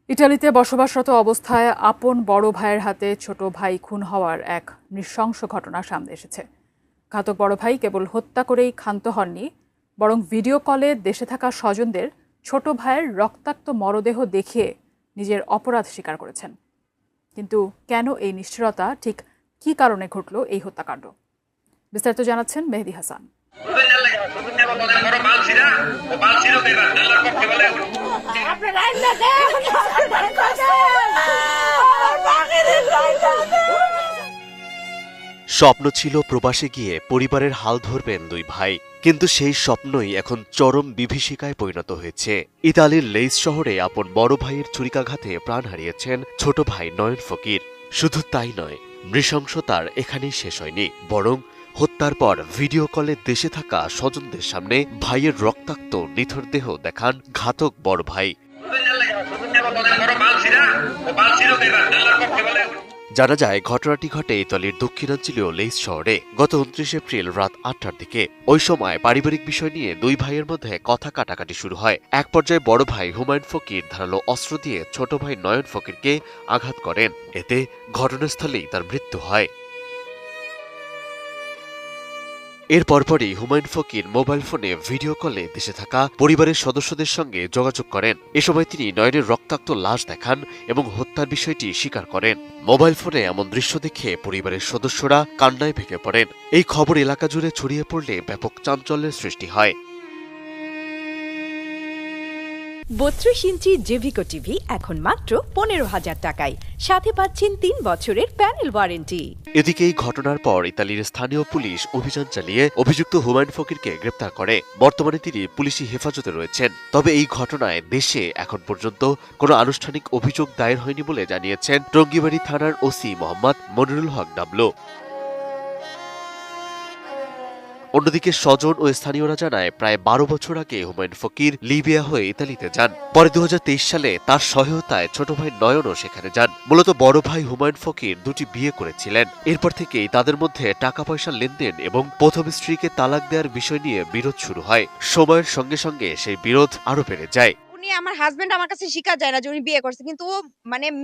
ইতালিতে বসবাসরত অবস্থায় আপন বড় ভাইয়ের হাতে ছোট ভাই খুন হওয়ার এক নৃশংস ঘটনা সামনে এসেছে। ঘাতক বড় ভাই কেবল হত্যা করেই ক্ষান্ত হননি, বরং ভিডিও কলে দেশে থাকা স্বজনদের ছোট ভাইয়ের রক্তাক্ত মরদেহ দেখিয়ে নিজের অপরাধ স্বীকার করেছেন। কিন্তু কেন এই নিষ্ঠুরতা, ঠিক কী কারণে ঘটল এই হত্যাকাণ্ড, বিস্তারিত জানাচ্ছেন মেহেদি হাসান। স্বপ্ন ছিল প্রবাসে গিয়ে পরিবারের হাল ধরবেন দুই ভাই, কিন্তু সেই স্বপ্নই এখন চরম বিভীষিকায় পরিণত হয়েছে। ইতালির লেইস শহরে আপন বড় ভাইয়ের ছুরিকাঘাতে প্রাণ হারিয়েছেন ছোট ভাই নয়ন ফকির। শুধু তাই নয়, নৃশংসতার এখানেই শেষ হয়নি, বরং হত্যার পর ভিডিও কলে দেশে থাকা স্বজনদের সামনে ভাইয়ের রক্তাক্ত নিথর দেহ দেখান ঘাতক বড় ভাই। জানা যায়, ঘটনাটি ঘটে ইতালির দক্ষিণাঞ্চলীয় লেইস শহরে গত 29 এপ্রিল রাত 8টার দিকে। ওই সময় পারিবারিক বিষয় নিয়ে দুই ভাইয়ের মধ্যে কথা কাটাকাটি শুরু হয়। এক পর্যায়ে বড় ভাই হুমায়ুন ফকির ধারালো অস্ত্র দিয়ে ছোট ভাই নয়ন ফকিরকে আঘাত করেন। এতে ঘটনাস্থলেই তার মৃত্যু হয়। এর পরপরই হুমায়ুন ফকির মোবাইল ফোনে ভিডিও কলে দেশে থাকা পরিবারের সদস্যদের সঙ্গে যোগাযোগ করেন। এ সময় তিনি নয়নের রক্তাক্ত লাশ দেখান এবং হত্যার বিষয়টি স্বীকার করেন। মোবাইল ফোনে এমন দৃশ্য দেখে পরিবারের সদস্যরা কান্নায় ভেঙে পড়েন। এই খবর এলাকা জুড়ে ছড়িয়ে পড়লে ব্যাপক চাঞ্চল্যের সৃষ্টি হয়। 32 ইঞ্চি জেভিকো টিভি এখন মাত্র 15,000 টাকায়, সাথে পাচ্ছেন 3 বছরের প্যানেল ওয়ারেন্টি। এদিকে এই ঘটনার পর ইতালির স্থানীয় পুলিশ অভিযান চালিয়ে অভিযুক্ত হুমায়ুন ফকিরকে গ্রেপ্তার করে। বর্তমানে তিনি পুলিশি হেফাজতে রয়েছেন। তবে এই ঘটনায় দেশে এখন পর্যন্ত কোনো আনুষ্ঠানিক অভিযোগ দায়ের হয়নি বলে জানিয়েছেন টঙ্গীবাড়ি থানার ওসি মোহাম্মদ মনিরুল হক ডাবলু। অন্যদিকে স্বজন ও স্থানীয়রা জানায়, প্রায় 12 বছর আগে হুমায়ুন ফকির লিবিয়া হয়ে ইতালিতে যান। পরে 2023 সালে তার সহায়তায় ছোট ভাই নয়নও সেখানে যান। মূলত বড় ভাই হুমায়ুন ফকির দুটি বিয়ে করেছিলেন। এরপর থেকেই তাদের মধ্যে টাকা পয়সার লেনদেন এবং প্রথম স্ত্রীকে তালাক দেওয়ার বিষয় নিয়ে বিরোধ শুরু হয়। সময়ের সঙ্গে সঙ্গে সেই বিরোধ আরো বেড়ে যায়। আমার হাজবেন্ড আমার কাছে স্বীকার যায় না যে উনি বিয়ে করছে, কিন্তু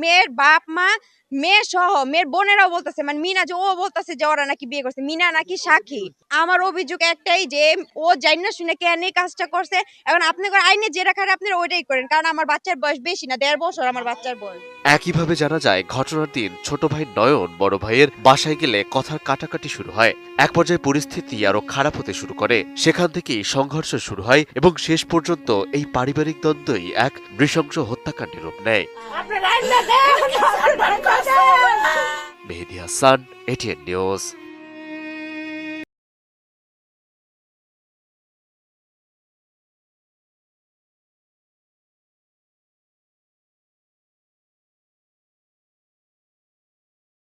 মেয়ের বাপ মা, মেয়ে সহ মেয়ের বোনেরাও বলতেছে, মিনা যে ও বলতেছে যে ওরা নাকি বিয়ে করছে, মিনা নাকি সাক্ষী। আমার অভিযোগ একটাই যে ও জানি না শুনে কেন এই কাজটা করছে। এখন আপনি আইনে যে রাখার আপনারা ওইটাই করেন, কারণ আমার বাচ্চার বয়স বেশি না, 1.5 বছর আমার বাচ্চার বয়স। একইভাবে জানা যায়, ঘটনার দিন ছোট ভাই নয়ন বড় ভাইয়ের বাসায় গেলে কথার কাটাকাটি শুরু হয়। এক পর্যায়ে পরিস্থিতি আরো খারাপ হতে শুরু করে। সেখান থেকেই সংঘর্ষ শুরু হয় এবং শেষ পর্যন্ত এই পারিবারিক দ্বন্দ্বই এক নৃশংস হত্যাকাণ্ডের রূপ নেয়। Mehedi Hasan, ATN news.